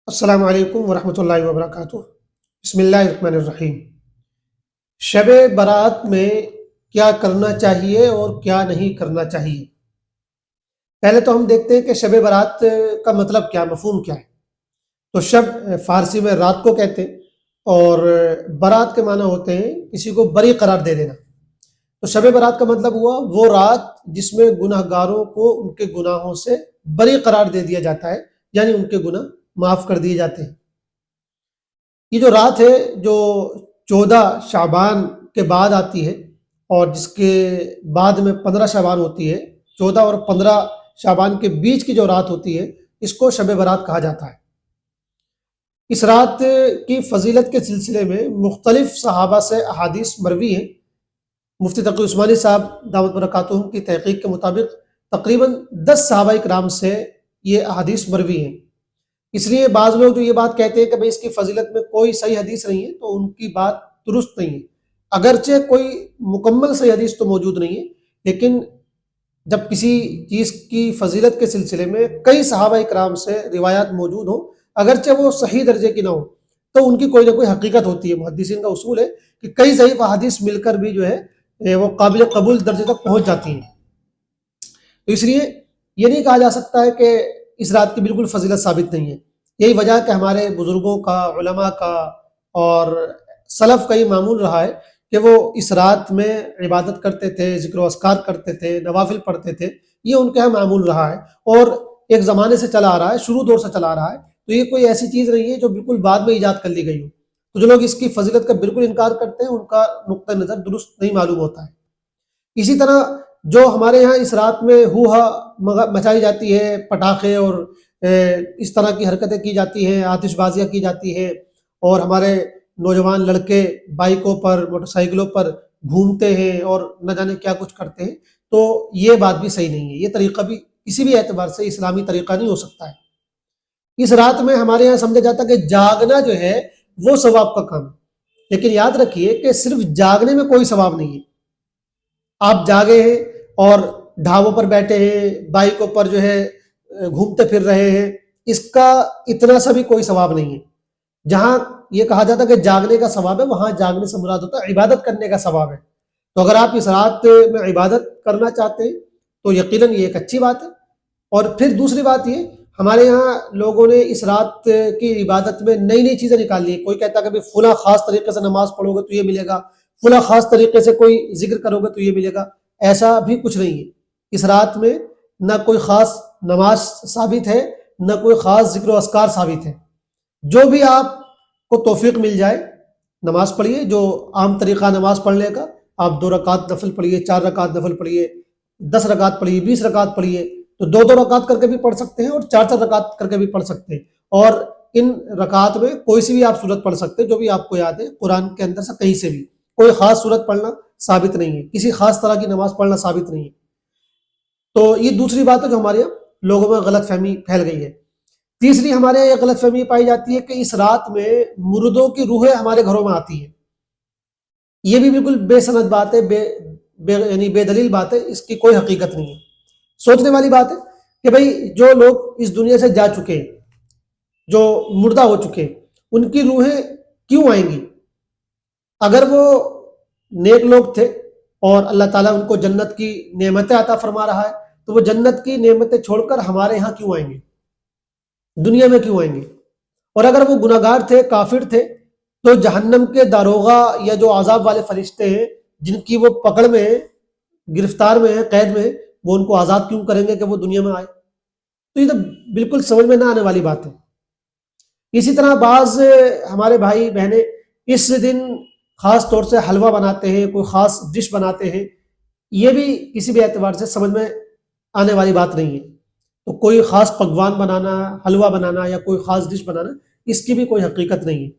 السلام علیکم ورحمۃ اللہ وبرکاتہ۔ بسم اللہ الرحمن الرحیم۔ شب برات میں کیا کرنا چاہیے اور کیا نہیں کرنا چاہیے؟ پہلے تو ہم دیکھتے ہیں کہ شب برات کا مطلب کیا، مفہوم کیا ہے۔ تو شب فارسی میں رات کو کہتے ہیں، اور برات کے معنی ہوتے ہیں کسی کو بری قرار دے دینا۔ تو شب برات کا مطلب ہوا وہ رات جس میں گناہ گاروں کو ان کے گناہوں سے بری قرار دے دیا جاتا ہے، یعنی ان کے گناہ معاف کر دیے جاتے ہیں۔ یہ جو رات ہے جو 14 شعبان کے بعد آتی ہے، اور جس کے بعد میں 15 شعبان ہوتی ہے، 14 اور 15 شعبان کے بیچ کی جو رات ہوتی ہے اس کو شب برات کہا جاتا ہے۔ اس رات کی فضیلت کے سلسلے میں مختلف صحابہ سے احادیث مروی ہیں۔ مفتی تقی عثمانی صاحب دامت برکاتہم کی تحقیق کے مطابق تقریباً 10 صحابہ کرام سے یہ احادیث مروی ہیں۔ اس لیے بعض لوگ جو یہ بات کہتے ہیں کہ بھئی اس کی فضیلت میں کوئی صحیح حدیث نہیں ہے، تو ان کی بات درست نہیں ہے۔ اگرچہ کوئی مکمل صحیح حدیث تو موجود نہیں ہے، لیکن جب کسی چیز کی فضیلت کے سلسلے میں کئی صحابہ کرام سے روایات موجود ہوں، اگرچہ وہ صحیح درجے کی نہ ہو، تو ان کی کوئی نہ کوئی حقیقت ہوتی ہے۔ محدثین کا اصول ہے کہ کئی ضعیف احادیث مل کر بھی جو ہے وہ قابل قبول درجے تک پہنچ جاتی ہیں۔ تو اس لیے یہ نہیں کہا جا سکتا ہے کہ اس رات کی بالکل فضیلت ثابت نہیں ہے۔ یہی وجہ ہے کہ ہمارے بزرگوں کا، علماء کا اور سلف کا یہ معمول رہا ہے کہ وہ اس رات میں عبادت کرتے تھے، ذکر و اذکار کرتے تھے، نوافل پڑھتے تھے۔ یہ ان کا معمول رہا ہے اور ایک زمانے سے چلا آ رہا ہے، شروع دور سے چلا آ رہا ہے۔ تو یہ کوئی ایسی چیز نہیں ہے جو بالکل بعد میں ایجاد کر لی گئی ہو۔ تو جو لوگ اس کی فضیلت کا بالکل انکار کرتے ہیں ان کا نقطہ نظر درست نہیں معلوم ہوتا ہے۔ اسی طرح جو ہمارے ہاں اس رات میں ہو ہا مچائی جاتی ہے، پٹاخے اور اس طرح کی حرکتیں کی جاتی ہیں، آتش بازیاں کی جاتی ہیں، اور ہمارے نوجوان لڑکے بائکوں پر، موٹر سائیکلوں پر گھومتے ہیں اور نہ جانے کیا کچھ کرتے ہیں، تو یہ بات بھی صحیح نہیں ہے۔ یہ طریقہ بھی کسی بھی اعتبار سے اسلامی طریقہ نہیں ہو سکتا ہے۔ اس رات میں ہمارے یہاں سمجھا جاتا ہے کہ جاگنا جو ہے وہ ثواب کا کام ہے، لیکن یاد رکھیے کہ صرف جاگنے میں کوئی ثواب نہیں ہے۔ آپ جاگے ہیں اور ڈھابوں پر بیٹھے ہیں، بائکوں پر جو ہے گھومتے پھر رہے ہیں، اس کا اتنا سا بھی کوئی ثواب نہیں ہے۔ جہاں یہ کہا جاتا ہے کہ جاگنے کا ثواب ہے، وہاں جاگنے سے مراد ہوتا ہے عبادت کرنے کا ثواب ہے۔ تو اگر آپ اس رات میں عبادت کرنا چاہتے ہیں تو یقیناً یہ ایک اچھی بات ہے۔ اور پھر دوسری بات یہ، ہمارے یہاں لوگوں نے اس رات کی عبادت میں نئی نئی چیزیں نکال لی ہیں۔ کوئی کہتا ہے کہ فلاں خاص طریقے سے نماز پڑھو گے تو یہ ملے گا، فلاں خاص طریقے سے کوئی ذکر کرو گے تو یہ ملے گا۔ ایسا بھی کچھ نہیں ہے۔ اس رات میں نہ کوئی خاص نماز ثابت ہے، نہ کوئی خاص ذکر و اذکار ثابت ہے۔ جو بھی آپ کو توفیق مل جائے نماز پڑھیے، جو عام طریقہ نماز پڑھنے کا، آپ 2 رکعت نفل پڑھیے، 4 رکعت نفل پڑھیے، 10 رکعت پڑھیے، 20 رکعت پڑھیے۔ تو 2 رکعت کر کے بھی پڑھ سکتے ہیں اور 4 رکعت کر کے بھی پڑھ سکتے ہیں، اور ان رکعت میں کوئی سی بھی آپ صورت پڑھ سکتے ہیں جو بھی آپ کو یاد ہے قرآن کے اندر سے، کہیں سے بھی کوئی خاص صورت پڑھنا ثابت نہیں ہے، کسی خاص طرح کی نماز پڑھنا ثابت نہیں ہے۔ تو یہ دوسری بات ہے جو ہمارے یہاں لوگوں میں غلط فہمی پھیل گئی ہے۔ تیسری ہمارے یہاں یہ غلط فہمی پائی جاتی ہے کہ اس رات میں مردوں کی روحیں ہمارے گھروں میں آتی ہیں۔ یہ بھی بالکل بے سند بات ہے، یعنی بے دلیل بات ہے، اس کی کوئی حقیقت نہیں ہے۔ سوچنے والی بات ہے کہ بھئی جو لوگ اس دنیا سے جا چکے ہیں، جو مردہ ہو چکے ہیں، ان کی روحیں کیوں آئیں گی؟ اگر وہ نیک لوگ تھے اور اللہ تعالیٰ ان کو جنت کی نعمتیں عطا فرما رہا ہے، تو وہ جنت کی نعمتیں چھوڑ کر ہمارے ہاں کیوں آئیں گے، دنیا میں کیوں آئیں گے؟ اور اگر وہ گناہ گار تھے، کافر تھے، تو جہنم کے داروغہ یا جو عذاب والے فرشتے ہیں جن کی وہ پکڑ میں ہیں، گرفتار میں ہیں، قید میں ہیں، وہ ان کو آزاد کیوں کریں گے کہ وہ دنیا میں آئے؟ تو یہ تو بالکل سمجھ میں نہ آنے والی بات ہے۔ اسی طرح بعض ہمارے بھائی بہنیں اس دن خاص طور سے حلوہ بناتے ہیں، کوئی خاص ڈش بناتے ہیں، یہ بھی کسی بھی اعتبار سے سمجھ میں آنے والی بات نہیں ہے۔ تو کوئی خاص پکوان بنانا، حلوہ بنانا یا کوئی خاص ڈش بنانا، اس کی بھی کوئی حقیقت نہیں ہے۔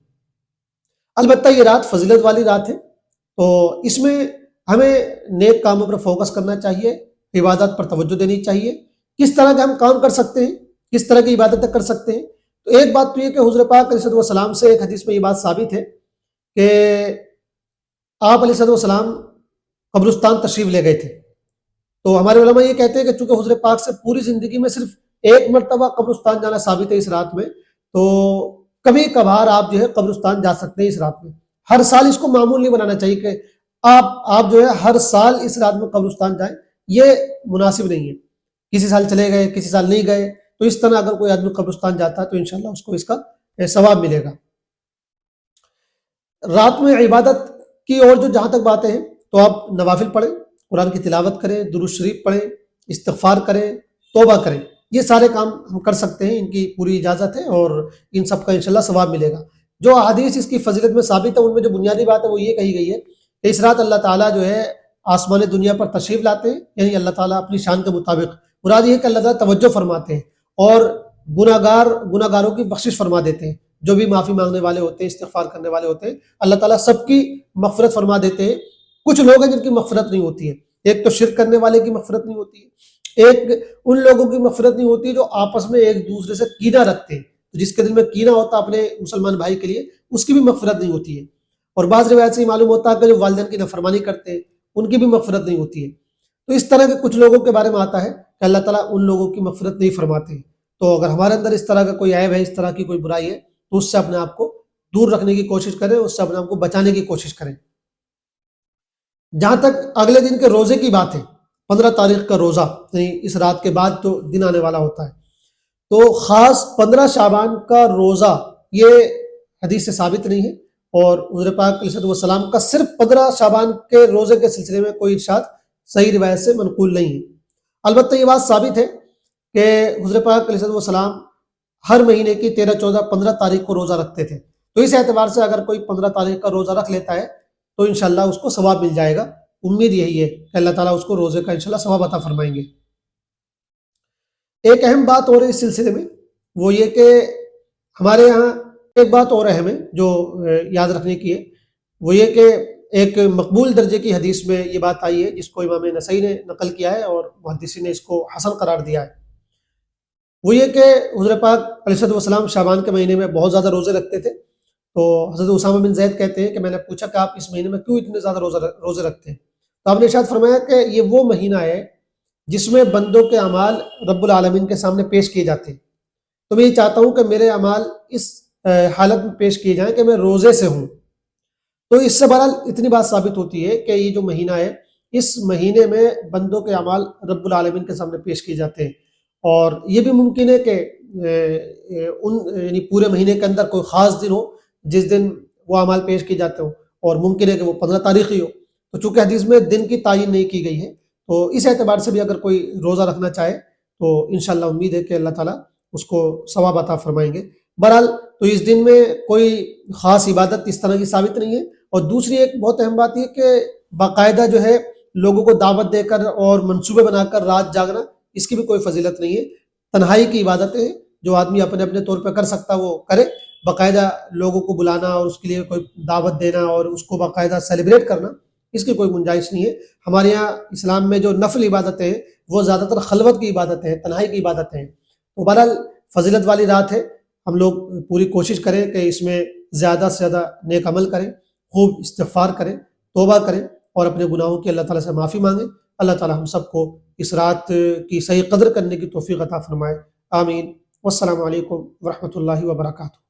البتہ یہ رات فضیلت والی رات ہے، تو اس میں ہمیں نیک کاموں پر فوکس کرنا چاہیے، عبادت پر توجہ دینی چاہیے۔ کس طرح کے ہم کام کر سکتے ہیں، کس طرح کی عبادتیں کر سکتے ہیں؟ تو ایک بات تو یہ کہ حضور پاک علیہ السلام سے ایک حدیث میں یہ بات ثابت ہے کہ آپ علیہ السلام قبرستان تشریف لے گئے تھے۔ تو ہمارے علماء یہ کہتے ہیں کہ چونکہ حضور پاک سے پوری زندگی میں صرف ایک مرتبہ قبرستان جانا ثابت ہے اس رات میں، تو کبھی کبھار آپ جو ہے قبرستان جا سکتے ہیں اس رات میں. ہر سال اس کو معمول نہیں بنانا چاہیے کہ آپ جو ہے ہر سال اس رات میں قبرستان جائیں، یہ مناسب نہیں ہے. کسی سال چلے گئے، کسی سال نہیں گئے، تو اس طرح اگر کوئی آدمی قبرستان جاتا ہے تو انشاءاللہ اس کو اس کا ثواب ملے گا. رات میں عبادت کی اور جو جہاں تک باتیں ہیں تو آپ نوافل پڑھیں، قرآن کی تلاوت کریں، درود شریف پڑھیں، استغفار کریں، توبہ کریں. یہ سارے کام ہم کر سکتے ہیں، ان کی پوری اجازت ہے اور ان سب کا انشاءاللہ ثواب ملے گا. جو احادیث اس کی فضیلت میں ثابت ہے ان میں جو بنیادی بات ہے وہ یہ کہی گئی ہے کہ اس رات اللہ تعالیٰ جو ہے آسمان دنیا پر تشریف لاتے ہیں، یعنی اللہ تعالیٰ اپنی شان کے مطابق، مراد یہ ہے کہ اللہ تعالیٰ توجہ فرماتے ہیں اور گناہ گاروں کی بخشش فرما دیتے ہیں. جو بھی معافی مانگنے والے ہوتے ہیں، استغفار کرنے والے ہوتے ہیں، اللہ تعالیٰ سب کی مغفرت فرما دیتے ہیں. کچھ لوگ ہیں جن کی مغفرت نہیں ہوتی ہے. ایک تو شرک کرنے والے کی مغفرت نہیں ہوتی ہے، ایک ان لوگوں کی مغفرت نہیں ہوتی جو آپس میں ایک دوسرے سے کینہ رکھتے ہیں. جس کے دل میں کینہ ہوتا ہے اپنے مسلمان بھائی کے لیے، اس کی بھی مغفرت نہیں ہوتی ہے. اور بعض روایت سے یہ معلوم ہوتا ہے کہ جو والدین کی نافرمانی کرتے ہیں ان کی بھی مغفرت نہیں ہوتی ہے. تو اس طرح کے کچھ لوگوں کے بارے میں آتا ہے کہ اللہ تعالیٰ ان لوگوں کی مغفرت نہیں فرماتے ہیں. تو اگر ہمارے اندر اس طرح کا کوئی عیب ہے، اس طرح کی کوئی برائی ہے، تو اس سے اپنے آپ کو دور رکھنے کی کوشش کریں، اس سے اپنے آپ کو بچانے کی کوشش کریں. جہاں تک اگلے دن کے روزے کی بات ہے، 15 تاریخ کا روزہ، یعنی اس رات کے بعد تو دن آنے والا ہوتا ہے، تو خاص 15 شعبان کا روزہ یہ حدیث سے ثابت نہیں ہے. اور حضور پاک علیہ السلام کا صرف 15 شعبان کے روزے کے سلسلے میں کوئی ارشاد صحیح روایت سے منقول نہیں ہے. البتہ یہ بات ثابت ہے کہ حضور پاک علیہ السلام ہر مہینے کی 13، 14، 15 تاریخ کو روزہ رکھتے تھے. تو اس اعتبار سے اگر کوئی 15 تاریخ کا روزہ رکھ لیتا ہے تو انشاءاللہ اس کو ثواب مل جائے گا. امید یہی ہے کہ اللہ تعالیٰ اس کو روزے کا انشاءاللہ ثواب عطا فرمائیں گے. ایک اہم بات اور ہے اس سلسلے میں، وہ یہ کہ ہمارے یہاں ایک بات اور اہم ہے جو یاد رکھنے کی ہے، وہ یہ کہ ایک مقبول درجے کی حدیث میں یہ بات آئی ہے جس کو امام نسائی نے نقل کیا ہے اور محدثین نے اس کو حسن قرار دیا ہے. وہ یہ کہ حضور پاک علیہ السلام شعبان کے مہینے میں بہت زیادہ روزے رکھتے تھے. تو حضرت اسامہ بن زید کہتے ہیں کہ میں نے پوچھا کہ آپ اس مہینے میں کیوں اتنے زیادہ روزے رکھتے ہیں؟ تو آپ نے ارشاد فرمایا کہ یہ وہ مہینہ ہے جس میں بندوں کے اعمال رب العالمین کے سامنے پیش کیے جاتے ہیں. تو میں یہ چاہتا ہوں کہ میرے اعمال اس حالت میں پیش کیے جائیں کہ میں روزے سے ہوں. تو اس سے بہرحال اتنی بات ثابت ہوتی ہے کہ یہ جو مہینہ ہے، اس مہینے میں بندوں کے اعمال رب العالمین کے سامنے پیش کیے جاتے ہیں. اور یہ بھی ممکن ہے کہ یعنی پورے مہینے کے اندر کوئی خاص دن ہو جس دن وہ اعمال پیش کیے جاتے ہوں، اور ممکن ہے کہ وہ 15 تاریخ ہی ہو. تو چونکہ حدیث میں دن کی تعین نہیں کی گئی ہے، تو اس اعتبار سے بھی اگر کوئی روزہ رکھنا چاہے تو انشاءاللہ امید ہے کہ اللہ تعالیٰ اس کو ثواب عطا فرمائیں گے. بہرحال تو اس دن میں کوئی خاص عبادت اس طرح کی ثابت نہیں ہے. اور دوسری ایک بہت اہم بات یہ کہ باقاعدہ جو ہے لوگوں کو دعوت دے کر اور منصوبے بنا کر رات جاگنا، اس کی بھی کوئی فضیلت نہیں ہے. تنہائی کی عبادتیں ہیں، جو آدمی اپنے اپنے طور پہ کر سکتا وہ کرے. باقاعدہ لوگوں کو بلانا اور اس کے لیے کوئی دعوت دینا اور اس کو باقاعدہ سیلیبریٹ کرنا، اس کی کوئی گنجائش نہیں ہے. ہمارے یہاں اسلام میں جو نفل عبادتیں ہیں وہ زیادہ تر خلوت کی عبادتیں ہیں، تنہائی کی عبادتیں ہیں. تو بہرحال فضیلت والی رات ہے، ہم لوگ پوری کوشش کریں کہ اس میں زیادہ سے زیادہ نیک عمل کریں، خوب استغفار کریں، توبہ کریں اور اپنے گناہوں کی اللہ تعالیٰ سے معافی مانگیں. اللہ تعالیٰ ہم سب کو اس رات کی صحیح قدر کرنے کی توفیق عطا فرمائے. آمین. والسلام علیکم ورحمۃ اللہ وبرکاتہ.